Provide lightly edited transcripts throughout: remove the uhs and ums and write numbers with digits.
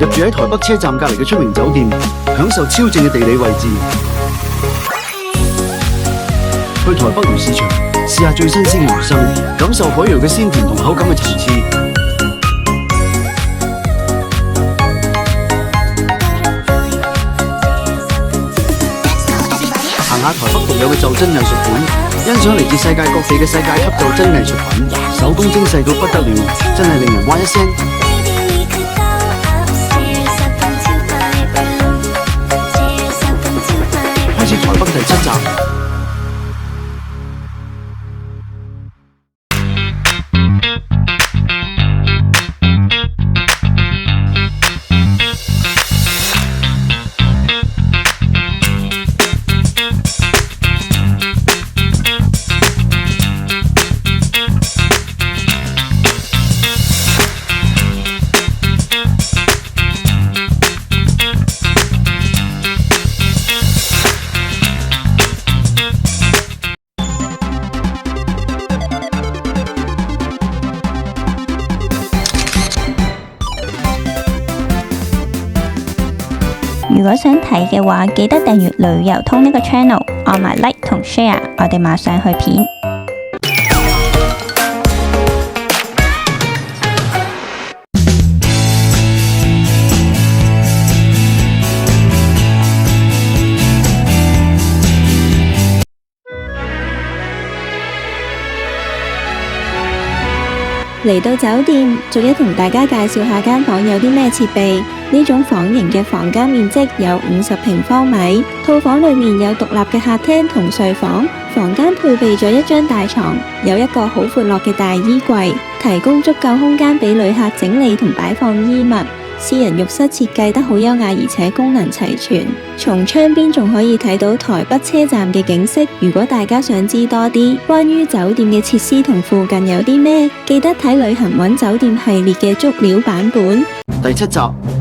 入住喺台北車站隔離嘅出名酒店，享受超正嘅地理位置。去台北魚市場試下最新鮮嘅魚生，感受海洋嘅鮮甜同口感嘅層次。行下台北獨有嘅袖珍藝術館，欣賞嚟自世界各地嘅世界級袖珍藝術品，手工精細到不得了，真係令人哇一聲。開始台北第7集。如果想睇嘅話，記得訂閱旅遊通呢個 channel， 按埋 like 同 share， 我哋馬上去片。嚟到酒店，逐一同大家介紹下間房有啲咩設備。呢種房型嘅房間面積有50平方米，套房裏面有獨立嘅客廳同睡房，房間配備咗一張大床，有一個好闊落嘅大衣櫃，提供足夠空間俾旅客整理同擺放衣物。私人浴室設計得好優雅，而且功能齊全。從窗邊仲可以睇到台北車站嘅景色。如果大家想知多啲關於酒店嘅設施同附近有啲咩，記得睇旅行揾酒店系列嘅足料版本。第7集，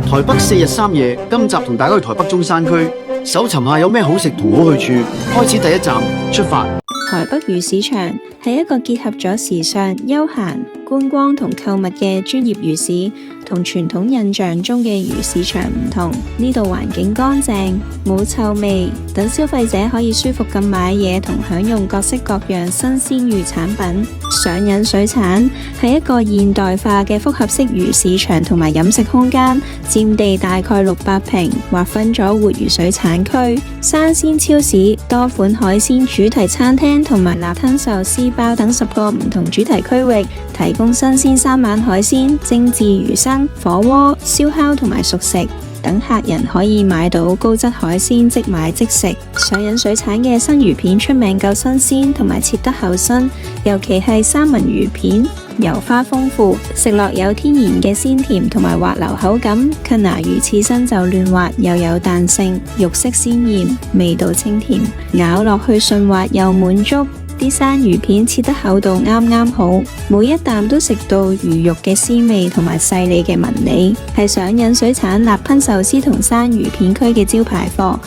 台北4日3夜。今集同大家去台北中山區，搜尋下有咩好食同好去處。開始第1站，出發。台北魚市場係一個結合咗時尚、休閒、觀光同購物嘅專業魚市。同傳統印象中嘅魚市場唔同，呢度環境乾淨，冇臭味，等消費者可以舒服咁買嘢同享用各式各樣新鮮魚產品。上癮水產係一個現代化嘅複合式魚市場同埋飲食空間，佔地大概600平，劃分咗活魚水產區、生鮮超市、多款海鮮主題餐廳同埋辣吞壽司包等10個唔同主題區域，提供新鮮3晚海鮮、精緻魚生、火鍋、燒烤同埋熟食，等客人可以買到高質海鮮即買即食。上癮水產嘅生魚片出名夠新鮮同埋切得厚身，尤其係三文魚片，油花豐富，食落有天然嘅鮮甜同埋滑溜口感。吞拿魚刺身就嫩滑又有彈性，肉色鮮豔，味道清甜，咬落去順滑又滿足。啲生魚片切得厚度啱啱好，每一啖都食到魚肉嘅鮮味同埋細膩嘅紋理，係上癮水產辣噴壽司同生魚片區嘅招牌貨。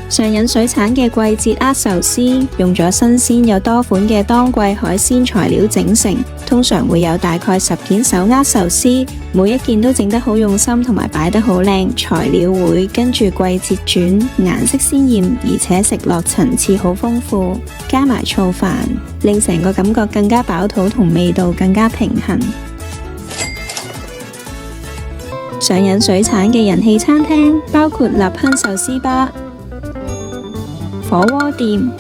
上癮水產嘅季節握壽司用咗新鮮又多款嘅當季海鮮材料整成，通常會有大概10件手握壽司，每一件都整得好用心同埋擺得好靚，材料會跟住季節轉，顏色鮮豔，而且食落層次好豐富，加埋醋飯，令成個感覺更加飽肚同味道更加平衡。上癮水產嘅人氣餐廳包括立亨壽司吧、火鍋店、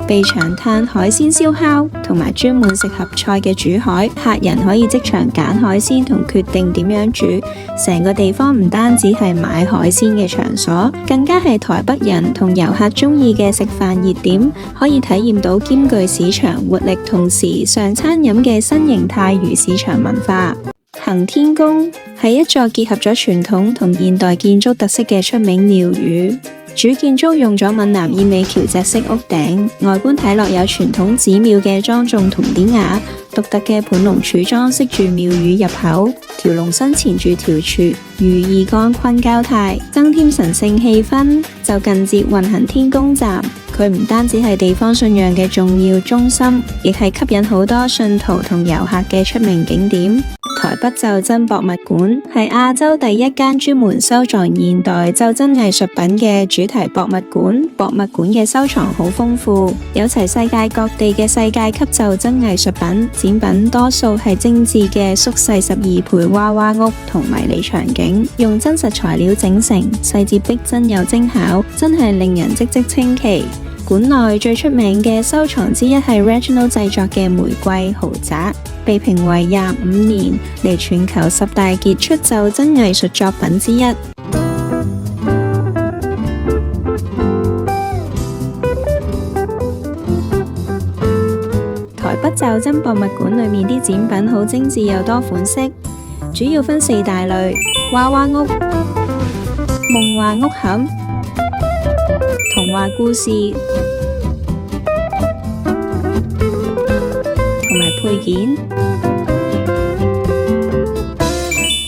備長炭海鮮燒烤同埋專門食合菜嘅煮海，客人可以即場揀海鮮同決定點樣煮。成個地方唔單止係買海鮮嘅場所，更加係台北人同遊客鍾意嘅食飯熱點，可以體驗到兼具市場活力同時尚餐飲嘅新形態魚市場文化。行天宮係一座結合咗傳統同現代建築特色嘅出名廟宇。主建築用咗閩南意味橋脊式屋頂，外觀睇落有傳統寺廟嘅莊重同典雅，獨特嘅盤龍柱裝飾住廟宇入口，條龍身纏住條柱，如意乾坤交泰，增添神聖氣氛。就近捷運行天宮站，佢唔單止係地方信仰嘅重要中心，亦係吸引好多信徒同遊客嘅出名景點。台北袖珍博物館係亞洲第一間專門收藏現代袖珍藝術品嘅主題博物館。博物館嘅收藏好豐富，有齊世界各地嘅世界級袖珍藝術品，展品多數係精緻嘅縮細12倍娃娃屋同迷你場景，用真實材料整成，細節逼真又精巧，真係令人嘖嘖稱奇。館內最出名嘅收藏之一係 Reginald 製作嘅玫瑰豪宅，被評為25年嚟全球10大傑出袖珍藝術作品之一。台北袖珍博物館裏面啲展品好精緻又多款式，主要分4大類：娃娃屋、夢幻屋盒、童話故事同埋配件。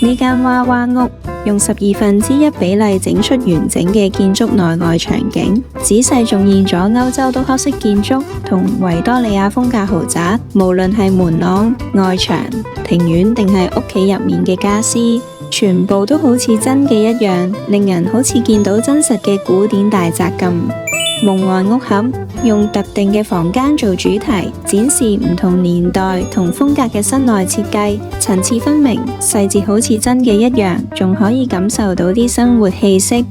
呢間娃娃屋用1/12比例整出完整嘅建築內外場景，仔細重現咗歐洲都克式建築同維多利亞風格豪宅，無論係門廊、外牆、庭院定係屋企入面嘅家私，全部都好似真嘅一樣，令人好似見到真實嘅古典大宅咁。夢幻屋盒用特定嘅房間做主題，展示唔同年代同風格嘅室內設計，層次分明，細節好似真嘅一樣，仲可以感受到啲生活氣息。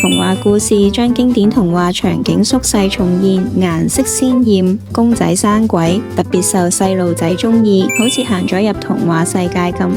童話故事將經典童話場景縮細重現，顏色鮮豔，公仔生鬼，特別受細路仔鍾意，好似行咗入童話世界咁。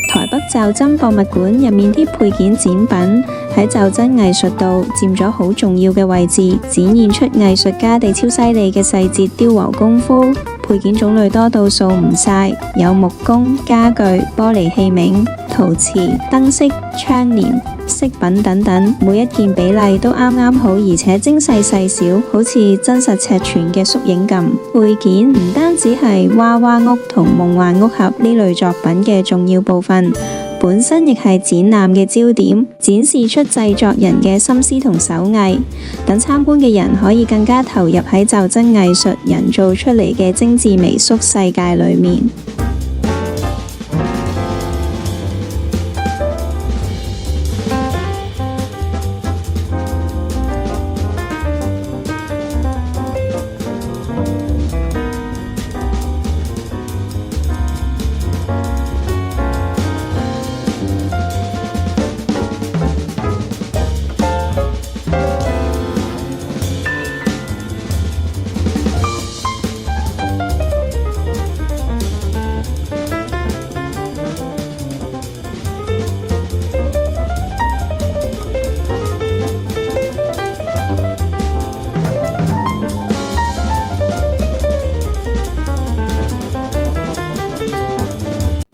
台北袖珍博物館入面啲配件展品喺袖珍藝術度佔咗好重要嘅位置，展現出藝術家哋超犀利嘅細節雕琢功夫。配件種類多到數唔晒，有木工、家具、玻璃器皿、陶瓷、燈飾、窗簾、飾品等等，每一件比例都啱啱好，而且精細細小，好似真實尺寸嘅縮影咁。配件唔單止係娃娃屋同夢幻屋盒呢類作品嘅重要部分，本身亦係展覽嘅焦點，展示出製作人嘅心思同手藝，等參觀嘅人可以更加投入喺袖珍藝術人造出嚟嘅精緻微縮世界裏面。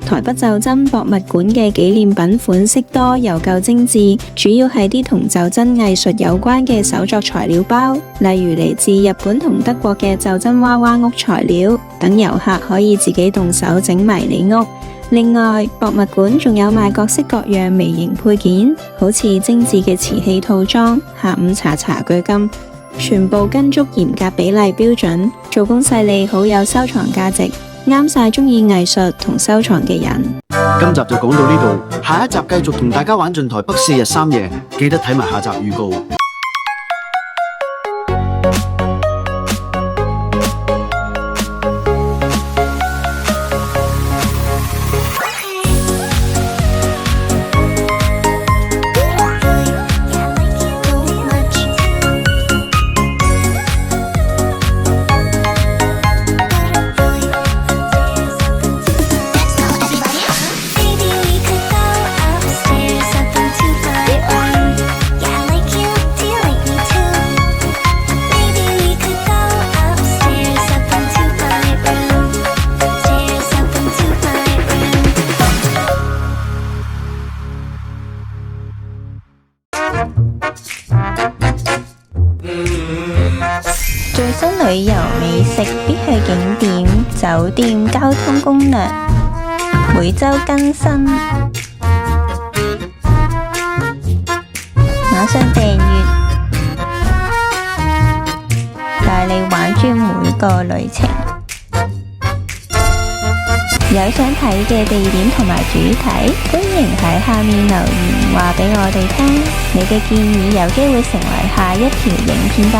台北袖珍博物館嘅紀念品款式多又夠精緻，主要係啲同袖珍藝術有關嘅手作材料包，例如嚟自日本同德國嘅袖珍娃娃屋材料，等遊客可以自己動手整迷你屋。另外，博物館仲有賣各式各樣微型配件，好似精緻嘅瓷器套裝、下午茶茶具咁，全部跟足嚴格比例標準，做工細膩，好有收藏價值。啱晒鍾意藝術同收藏嘅人。今集就講到呢度，下一集繼續同大家玩盡台北4日3夜，記得睇埋下集預告。最新旅遊美食必去景點，酒店交通攻略，每周更新，馬上訂閱，帶你玩轉每個旅程。有想睇嘅地點同埋主題，歡迎喺下面留言話俾我哋聽，你嘅建議有機會成為下一條影片㗎。